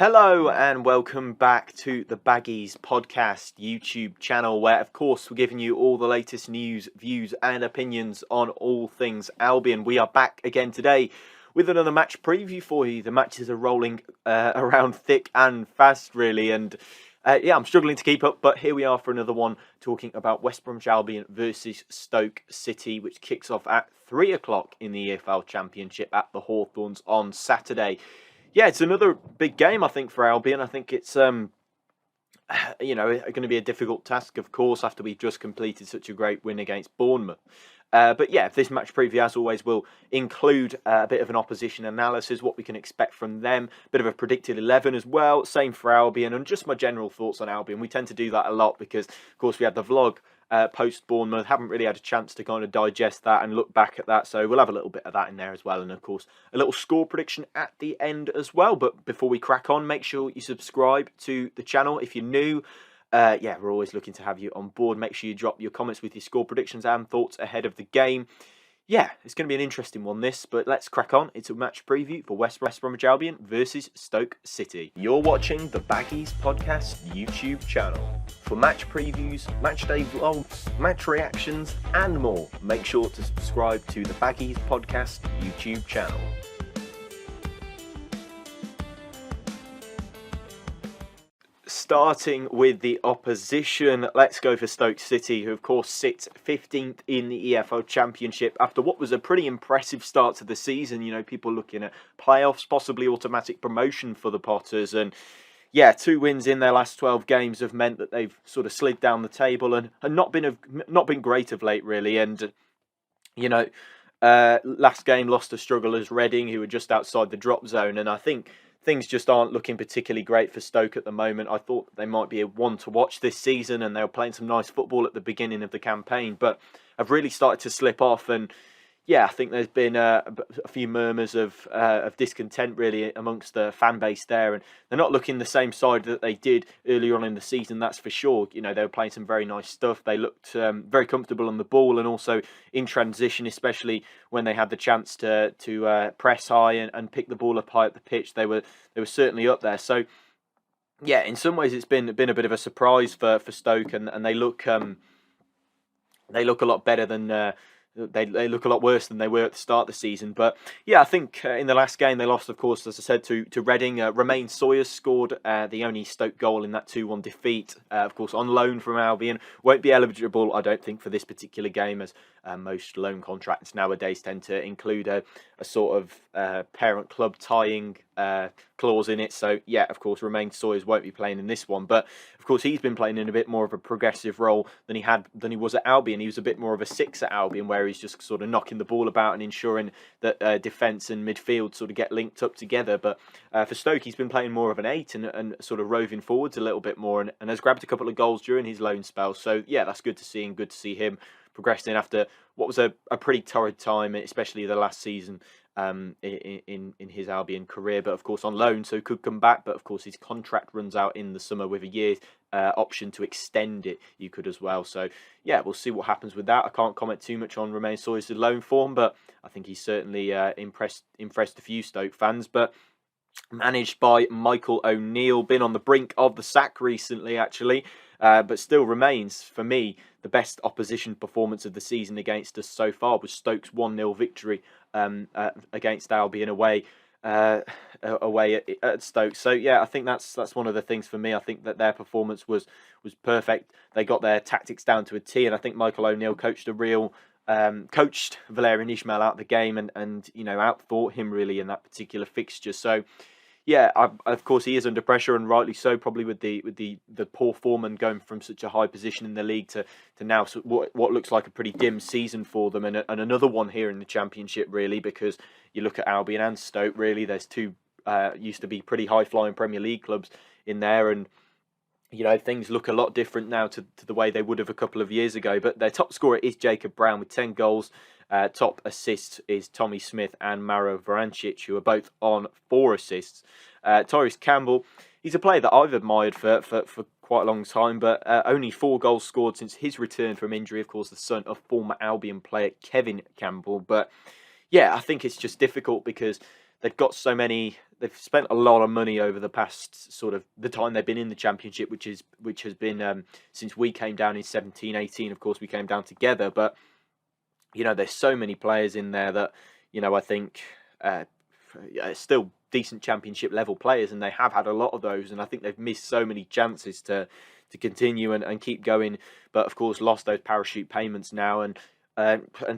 Hello and welcome back to the Baggies Podcast YouTube channel, where of course we're giving you all the latest news, views and opinions on all things Albion. We are back again today with another match preview for you. The matches are rolling around thick and fast really, and I'm struggling to keep up, but here we are for another one talking about West Bromwich Albion versus Stoke City, which kicks off at 3 o'clock in the EFL Championship at the Hawthorns on Saturday. Yeah, it's another big game, I think, for Albion. I think it's, going to be a difficult task, of course, after we've just completed such a great win against Bournemouth. But yeah, this match preview, as always, will include a bit of an opposition analysis, what we can expect from them, a bit of a predicted 11 as well, same for Albion, and just my general thoughts on Albion. We tend to do that a lot because, of course, we had the vlog post-Bournemouth, haven't really had a chance to kind of digest that and look back at that, so we'll have a little bit of that in there as well, and of course, a little score prediction at the end as well. But before we crack on, make sure you subscribe to the channel if you're new. We're always looking to have you on board. Make sure you drop your comments with your score predictions and thoughts ahead of the game. Yeah, it's going to be an interesting one, this, but let's crack on. It's a match preview for West Bromwich Albion versus Stoke City. You're watching the Baggies Podcast YouTube channel. For match previews, match day vlogs, match reactions, and more, make sure to subscribe to the Baggies Podcast YouTube channel. Starting with the opposition, let's go for Stoke City, who of course sits 15th in the EFL Championship after what was a pretty impressive start to the season. You know, people looking at playoffs, possibly automatic promotion for the Potters, and yeah, 2 wins in their last 12 games have meant that they've sort of slid down the table and not been great of late, really. And last game lost to strugglers Reading, who were just outside the drop zone, and I think things just aren't looking particularly great for Stoke at the moment. I thought they might be a one to watch this season, and they were playing some nice football at the beginning of the campaign, but have really started to slip off. And yeah, I think there's been a few murmurs of discontent really amongst the fan base there, and they're not looking the same side that they did earlier on in the season, that's for sure. You know, they were playing some very nice stuff. They looked very comfortable on the ball, and also in transition, especially when they had the chance to press high and pick the ball up high at the pitch. They were certainly up there. So yeah, in some ways it's been a bit of a surprise for Stoke, and they look a lot better than. They look a lot worse than they were at the start of the season. But yeah, I think in the last game they lost, of course, as I said, to Reading. Romain Sawyers scored the only Stoke goal in that 2-1 defeat. Of course, on loan from Albion. Won't be eligible, I don't think, for this particular game, as most loan contracts nowadays tend to include a sort of parent club tying clause in it. So yeah, of course, Romain Sawyers won't be playing in this one. But of course, he's been playing in a bit more of a progressive role than he was at Albion. He was a bit more of a 6 at Albion, where he's just sort of knocking the ball about and ensuring that defence and midfield sort of get linked up together. But for Stoke, he's been playing more of an 8 and sort of roving forwards a little bit more, and has grabbed a couple of goals during his loan spell. So yeah, that's good to see, and good to see him progressing after what was a pretty torrid time, especially the last season in his Albion career. But of course on loan, so could come back. But of course his contract runs out in the summer with a year option to extend it. You could as well. So yeah, we'll see what happens with that. I can't comment too much on Romain Sawyers' loan form, but I think he's certainly impressed a few Stoke fans. But managed by Michael O'Neill, been on the brink of the sack recently, actually. But still remains, for me, the best opposition performance of the season against us so far was Stoke's 1-0 victory against Albion away at Stoke. So yeah, I think that's one of the things for me. I think that their performance was perfect. They got their tactics down to a T, and I think Michael O'Neill coached Valérien Ismaël out of the game, and outthought him really in that particular fixture. So yeah, of course he is under pressure, and rightly so, probably with the poor form and going from such a high position in the league to now what looks like a pretty dim season for them, and another one here in the Championship, really, because you look at Albion and Stoke, really, there's two used to be pretty high-flying Premier League clubs in there, and things look a lot different now to the way they would have a couple of years ago. But their top scorer is Jacob Brown with 10 goals. Top assists is Tommy Smith and Maro Varancic, who are both on 4 assists. Tyrese Campbell, he's a player that I've admired for quite a long time, but only 4 goals scored since his return from injury. Of course, the son of former Albion player Kevin Campbell. But yeah, I think it's just difficult because they've got so many they've spent a lot of money over the past sort of the time they've been in the Championship, which has been since we came down in 17-18. Of course, we came down together, but there's so many players in there that I think still decent Championship level players, and they have had a lot of those, and I think they've missed so many chances to continue and keep going, but of course lost those parachute payments now, and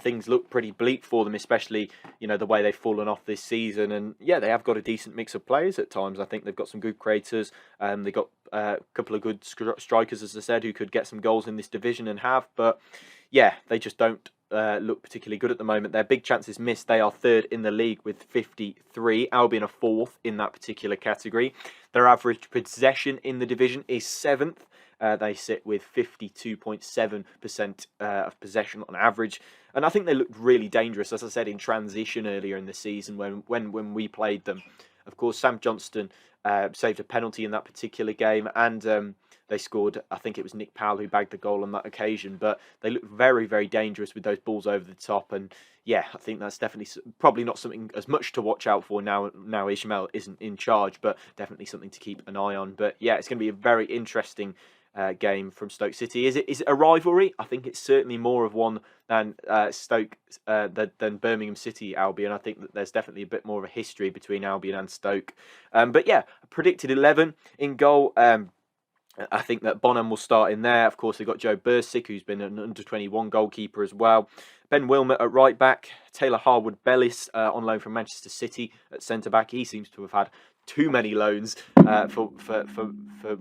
things look pretty bleak for them, especially the way they've fallen off this season. And they have got a decent mix of players at times. I think they've got some good creators. They've got a couple of good strikers, as I said, who could get some goals in this division and have. But they just don't look particularly good at the moment. Their big chances missed. They are third in the league with 53. Albion are fourth in that particular category. Their average possession in the division is seventh. They sit with 52.7% of possession on average. And I think they looked really dangerous, as I said, in transition earlier in the season when we played them. Of course, Sam Johnston saved a penalty in that particular game, and they scored, I think it was Nick Powell who bagged the goal on that occasion. But they looked very, very dangerous with those balls over the top. And I think that's definitely probably not something as much to watch out for now Ishmael isn't in charge, but definitely something to keep an eye on. But it's going to be a very interesting game from Stoke City. Is it a rivalry? I think it's certainly more of one than Stoke than Birmingham City Albion. I think that there's definitely a bit more of a history between Albion and Stoke. But predicted 11 in goal. I think that Bonham will start in there. Of course, they've got Joe Bursick, who's been an under-21 goalkeeper as well. Ben Wilmot at right back. Taylor Harwood-Bellis on loan from Manchester City at centre back. He seems to have had too many loans for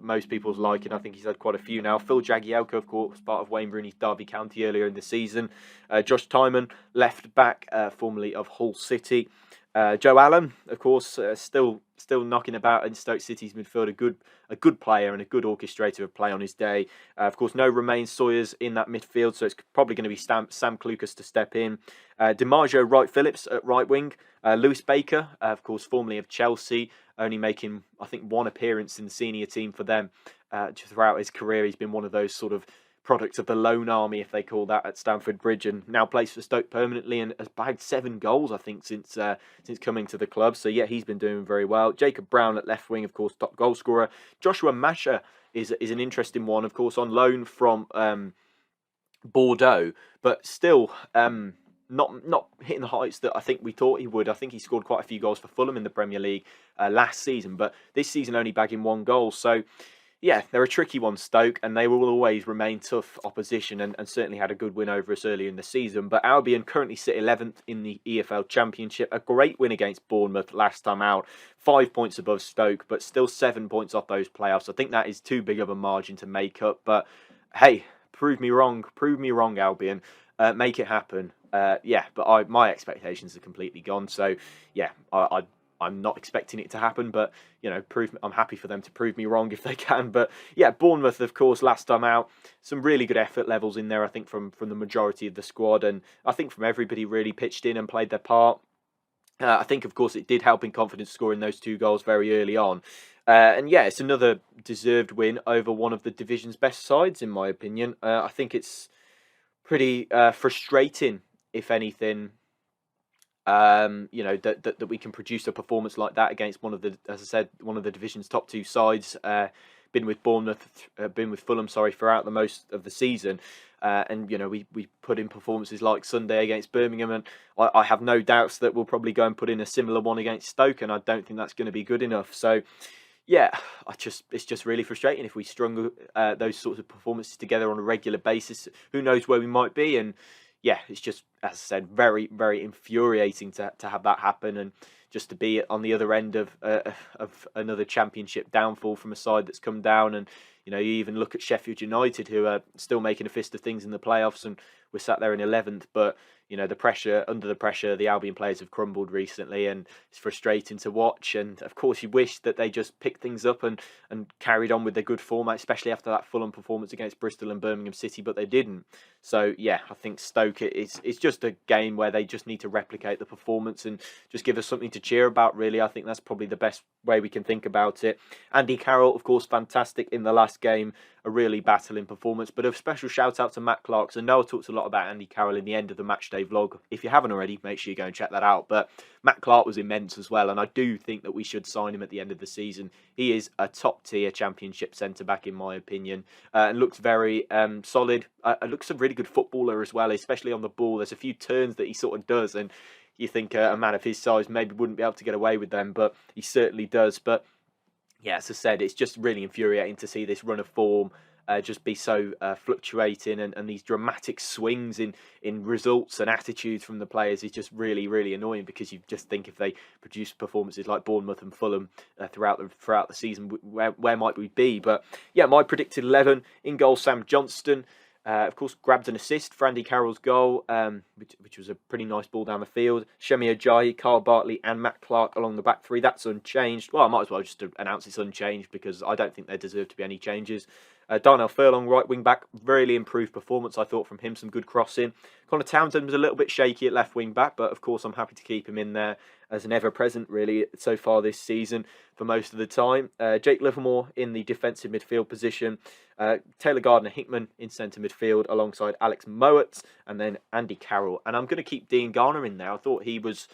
most people's liking. I think he's had quite a few now. Phil Jagielka, of course, part of Wayne Rooney's Derby County earlier in the season. Josh Tymon, left back, formerly of Hull City. Joe Allen, of course, still knocking about in Stoke City's midfield. A good player and a good orchestrator of play on his day. Of course, no Romain Sawyers in that midfield, so it's probably going to be Sam Klukas to step in. DiMaggio Wright-Phillips at right wing. Lewis Baker, of course, formerly of Chelsea, only making, I think, one appearance in the senior team for them throughout his career. He's been one of those sort of products of the loan army, if they call that, at Stamford Bridge, and now plays for Stoke permanently and has bagged 7 goals, I think, since coming to the club. So he's been doing very well. Jacob Brown at left wing, of course, top goal scorer. Joshua Masha is an interesting one, of course, on loan from Bordeaux, but still not hitting the heights that I think we thought he would. I think he scored quite a few goals for Fulham in the Premier League last season, but this season only bagging 1 goal. So they're a tricky one, Stoke, and they will always remain tough opposition, and certainly had a good win over us earlier in the season. But Albion currently sit 11th in the EFL Championship. A great win against Bournemouth last time out. 5 points above Stoke, but still 7 points off those playoffs. I think that is too big of a margin to make up. But hey, prove me wrong, Albion. Make it happen. But my expectations are completely gone. So I'm not expecting it to happen, but I'm happy for them to prove me wrong if they can. But Bournemouth, of course, last time out, some really good effort levels in there, I think, from the majority of the squad, and I think from everybody really pitched in and played their part. I think, of course, it did help in confidence scoring those 2 goals very early on. It's another deserved win over one of the division's best sides, in my opinion. I think it's pretty frustrating, if anything, that we can produce a performance like that against one of the division's top 2 sides. Been with Fulham, throughout the most of the season, and we put in performances like Sunday against Birmingham, and I have no doubts that we'll probably go and put in a similar one against Stoke, and I don't think that's going to be good enough. So it's just really frustrating if we strung those sorts of performances together on a regular basis. Who knows where we might be? And it's just, as I said, very, very infuriating to have that happen, and just to be on the other end of another Championship downfall from a side that's come down. And you even look at Sheffield United, who are still making a fist of things in the playoffs, and we're sat there in 11th. But under the pressure, the Albion players have crumbled recently, and it's frustrating to watch. And of course, you wish that they just picked things up and carried on with their good form, especially after that Fulham performance against Bristol and Birmingham City, but they didn't. So I think Stoke, it's just a game where they just need to replicate the performance and just give us something to cheer about, really. I think that's probably the best way we can think about it. Andy Carroll, of course, fantastic in the last game a really battling performance. But a special shout out to Matt Clark. So Noah talks a lot about Andy Carroll in the end of the matchday vlog. If you haven't already, make sure you go and check that out. But Matt Clark was immense as well, and I do think that we should sign him at the end of the season. He is a top tier Championship centre back in my opinion, and looks very solid. Looks a really good footballer as well, especially on the ball. There's a few turns that he sort of does, and you think a man of his size maybe wouldn't be able to get away with them, but he certainly does. But yeah, as I said, it's just really infuriating to see this run of form just be so fluctuating, and these dramatic swings in results and attitudes from the players is just really, really annoying, because you just think if they produce performances like Bournemouth and Fulham throughout the season, where might we be? But yeah, my predicted 11: in goal, Sam Johnston. Of course, grabbed an assist for Andy Carroll's goal, which was a pretty nice ball down the field. Shemi Ajayi, Carl Bartley and Matt Clark along the back three. That's unchanged. Well, I might as well just announce it's unchanged, because I don't think there deserve to be any changes. Darnell Furlong, right wing back, really improved performance, I thought, from him. Some good crossing. Connor Townsend was a little bit shaky at left wing back, but of course I'm happy to keep him in there as an ever-present, really, so far this season for most of the time. Jake Livermore in the defensive midfield position. Taylor Gardner-Hickman in centre midfield alongside Alex Mowat, and then Andy Carroll. And I'm going to keep Dean Garner in there. I thought he was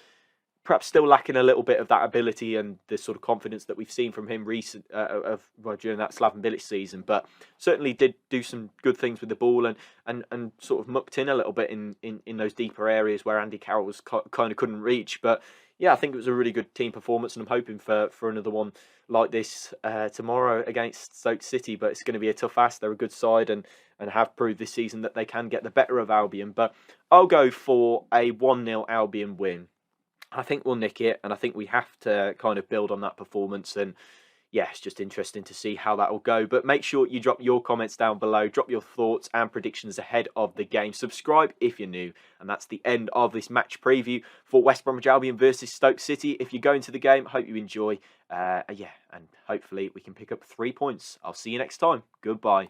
perhaps still lacking a little bit of that ability and the sort of confidence that we've seen from him during that Slaven Bilic season, but certainly did do some good things with the ball, and sort of mucked in a little bit in those deeper areas where Andy Carroll was kind of couldn't reach. But yeah, I think it was a really good team performance, and I'm hoping for another one like this tomorrow against Stoke City. But it's going to be a tough ask. They're a good side, and have proved this season that they can get the better of Albion. But I'll go for a 1-0 Albion win. I think we'll nick it, and I think we have to kind of build on that performance. And yeah, it's just interesting to see how that will go. But make sure you drop your comments down below, drop your thoughts and predictions ahead of the game. Subscribe if you're new. And that's the end of this match preview for West Bromwich Albion versus Stoke City. If you're going to the game, hope you enjoy. Yeah, and hopefully we can pick up 3 points. I'll see you next time. Goodbye.